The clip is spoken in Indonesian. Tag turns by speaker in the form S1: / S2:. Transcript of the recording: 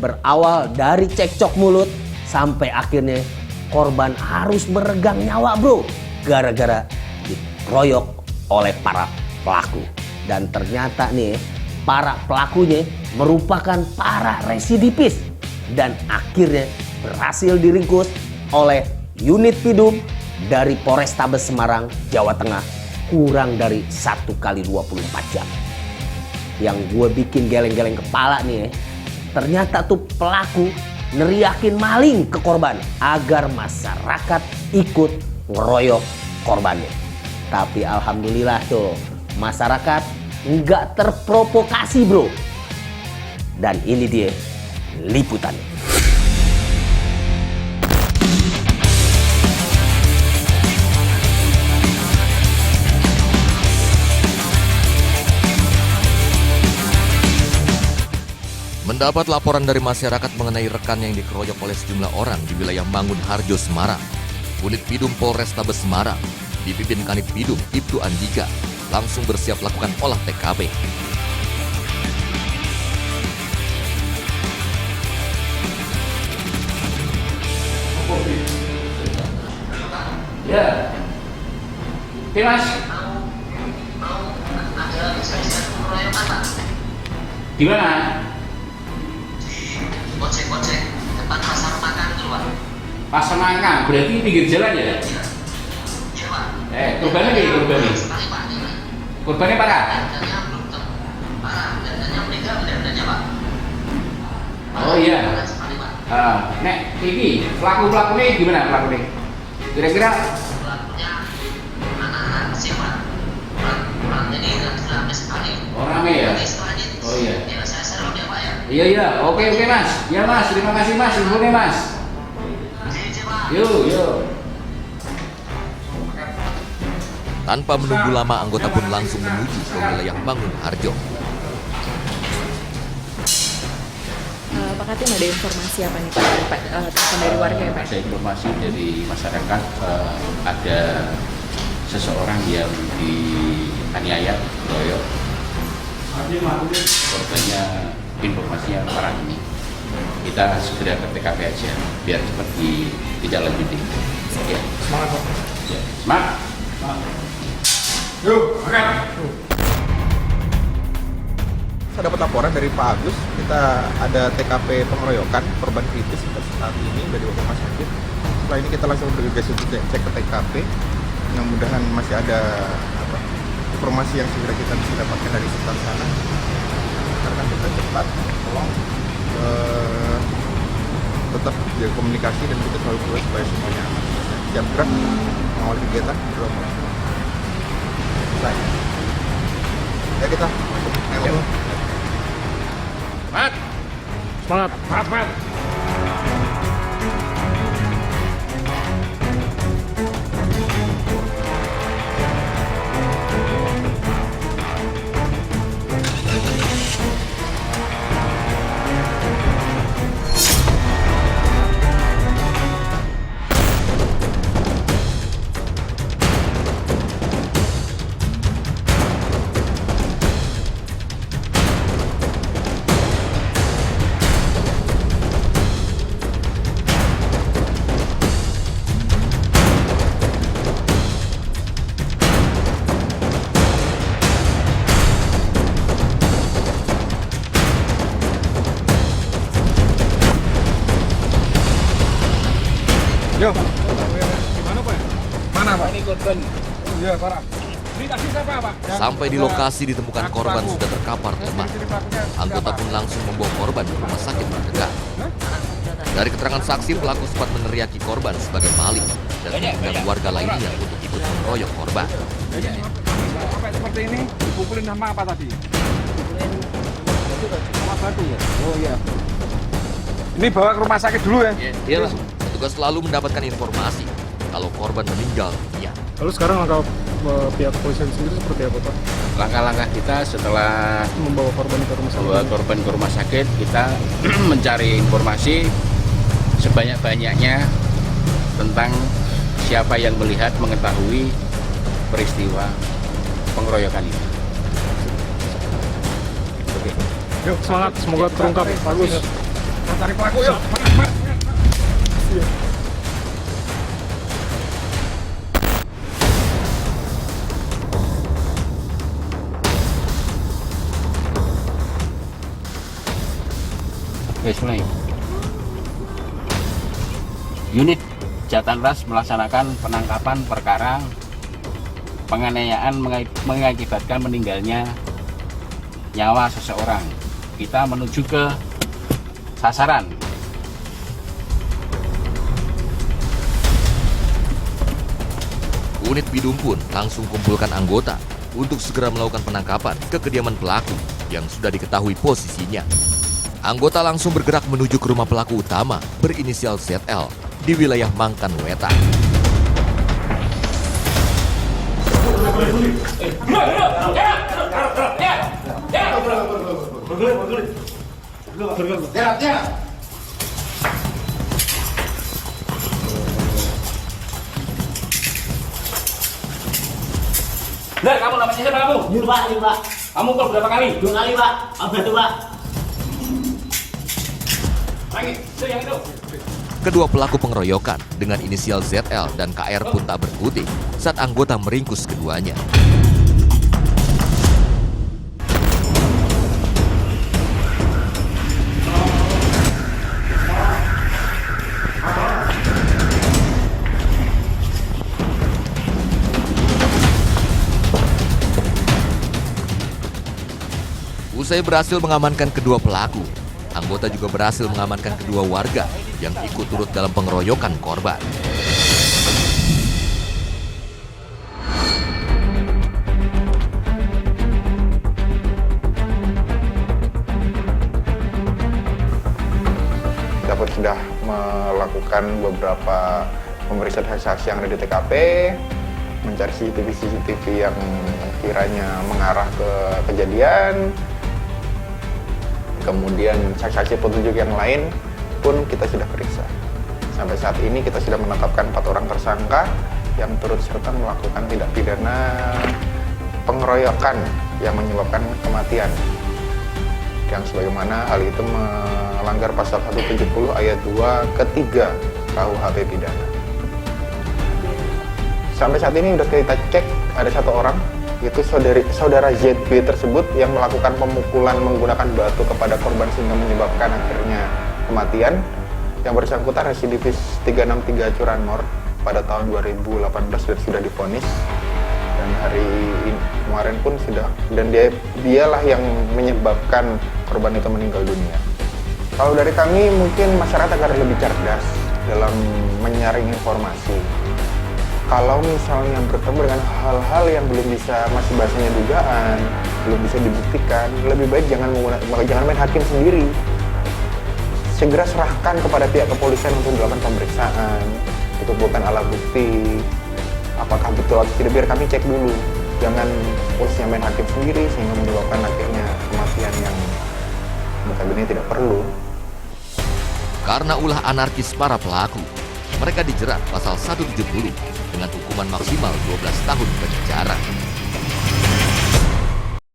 S1: berawal dari cekcok mulut sampai akhirnya korban harus meregang nyawa bro, gara-gara dikeroyok oleh para pelaku. Dan ternyata nih para pelakunya merupakan para residivis dan akhirnya berhasil diringkus oleh unit Pidum dari Polrestabes Semarang, Jawa Tengah kurang dari 1 kali 24 jam. Yang gue bikin geleng-geleng kepala nih ternyata tuh pelaku neriakin maling ke korban agar masyarakat ikut ngeroyok korbannya. Tapi alhamdulillah tuh masyarakat nggak terprovokasi bro. Dan ini dia liputannya.
S2: Mendapat laporan dari masyarakat mengenai rekan yang dikeroyok oleh sejumlah orang di wilayah Mangunharjo, Semarang. Unit Pidum Polrestabes Semarang dipimpin Kanit Pidum Ibtu Andika langsung bersiap melakukan olah TKP.
S3: Ya, oke mas. Di mana?
S4: Ojek depan pasar makan keluar.
S3: Pasar makan, berarti pinggir jalan ya?
S4: Iya pak.
S3: Korbannya kayak korbannya?
S4: Sekali pak.
S3: Korbannya parah?
S4: Dandannya belum parah. Dandannya meninggal dandannya pak.
S3: Oh iya.
S4: Sekali pak.
S3: Nek, ini pelaku-pelakunya gimana pelakunya? Kira-kira?
S4: Pelakunya anak-anak kecil pak. Orangnya ini rame sekali.
S3: Oh rame ya? Oh iya.
S4: Ya saya serem ya pak ya.
S3: Iya, oke mas. Ya mas, terima kasih mas, infonya mas. Yuk.
S2: Tanpa menunggu lama, anggota pun langsung menuju ke wilayah Mangunharjo.
S5: Pak Katim, ada informasi apa nih Pak? Telepon dari warga ya Pak?
S3: Ada informasi dari masyarakat ada seseorang yang dianiaya, dikeroyok. Korbannya informasinya parah ini. Kita segera ke TKP aja biar cepat ditindaklanjuti. Ya. Semangat Pak. Ya. Semangat.
S6: Yuk, makan. Saya dapat laporan dari Pak Agus, kita ada TKP pengeroyokan korban kritis saat ini dari rumah sakit. Setelah ini kita langsung bergegas untuk cek ke TKP. Mudah-mudahan masih ada informasi yang segera kita bisa dapatkan dari sekitar sana. Karena kita cepat, tolong tetap jaga komunikasi dan kita selalu berusaha supaya semuanya aman. Siap gerak mengawal kegiatan bersama. Ya kita masuk.
S3: Semangat.
S6: Yo. Gimana Pak? Mana Pak? Ini korban. Iya parah. Ini kasih siapa Pak?
S2: Sampai di lokasi ditemukan korban sudah terkapar lemah. Anggota pun langsung membawa korban ke rumah sakit terdekat. Dari keterangan saksi, pelaku sempat meneriaki korban sebagai maling dan mengundang warga lainnya untuk ikut mengeroyok korban.
S6: Sampai seperti ini dipukulin sama apa tadi? Sama batu ya? Oh iya. Ini bawa ke rumah sakit dulu ya?
S3: Iya.
S2: Petugas selalu mendapatkan informasi kalau korban meninggal. Ya.
S7: Lalu sekarang langkah pihak kepolisian sendiri seperti apa Pak?
S3: Langkah-langkah kita setelah
S7: Membawa korban ke rumah sakit?
S3: membawa korban ke rumah sakit, kita mencari informasi sebanyak-banyaknya tentang siapa yang melihat, mengetahui peristiwa pengeroyokan ini.
S7: Yuk semangat, semoga terungkap. Bagus.
S6: Cari pelaku yuk.
S3: Oke, mulai. Unit Jatanras melaksanakan penangkapan perkara penganiayaan mengakibatkan meninggalnya nyawa seseorang. Kita menuju ke sasaran.
S2: Unit Bidum pun langsung kumpulkan anggota untuk segera melakukan penangkapan ke kediaman pelaku yang sudah diketahui posisinya. Anggota langsung bergerak menuju ke rumah pelaku utama berinisial ZL di wilayah Mangkan Wetan.
S3: Nah, kamu namanya siapa kamu?
S4: Yuk Pak.
S3: Kamu kok berapa kali?
S4: 2 kali Pak. Bantu Pak.
S3: Lagi, itu yang itu.
S2: Kedua pelaku pengeroyokan dengan inisial ZL dan KR pun tak berkutik saat anggota meringkus keduanya. Usai berhasil mengamankan kedua pelaku, anggota juga berhasil mengamankan kedua warga yang ikut turut dalam pengeroyokan korban.
S6: Kita pun sudah melakukan beberapa pemeriksaan saksi yang ada di TKP, mencari CCTV yang kiranya mengarah ke kejadian. Kemudian saksi-saksi petunjuk yang lain pun kita sudah periksa. Sampai saat ini kita sudah menetapkan 4 orang tersangka yang turut serta melakukan tindak pidana pengeroyokan yang menyebabkan kematian. Yang sebagaimana hal itu melanggar pasal 170 ayat 2 ketiga KUHP pidana. Sampai saat ini sudah kita cek ada 1 orang, yaitu saudara ZB tersebut yang melakukan pemukulan menggunakan batu kepada korban sehingga menyebabkan akhirnya kematian. Yang bersangkutan residivis 363 Curanmor pada tahun 2018 dan sudah divonis. Dan hari ini, kemarin pun sudah, dan dialah yang menyebabkan korban itu meninggal dunia. Kalau dari kami mungkin masyarakat agar lebih cerdas dalam menyaring informasi. Kalau misalnya bertemu dengan hal-hal yang belum bisa, masih bahasanya dugaan, belum bisa dibuktikan, lebih baik jangan main hakim sendiri. Segera serahkan kepada pihak kepolisian untuk dilakukan pemeriksaan, dikumpulkan alat bukti, apakah betul atau tidak, biar kami cek dulu. Jangan polisinya main hakim sendiri sehingga menyebabkan akhirnya kematian yang notabene tidak perlu.
S2: Karena ulah anarkis para pelaku, mereka dijerat pasal 170 dengan hukuman maksimal 12 tahun penjara.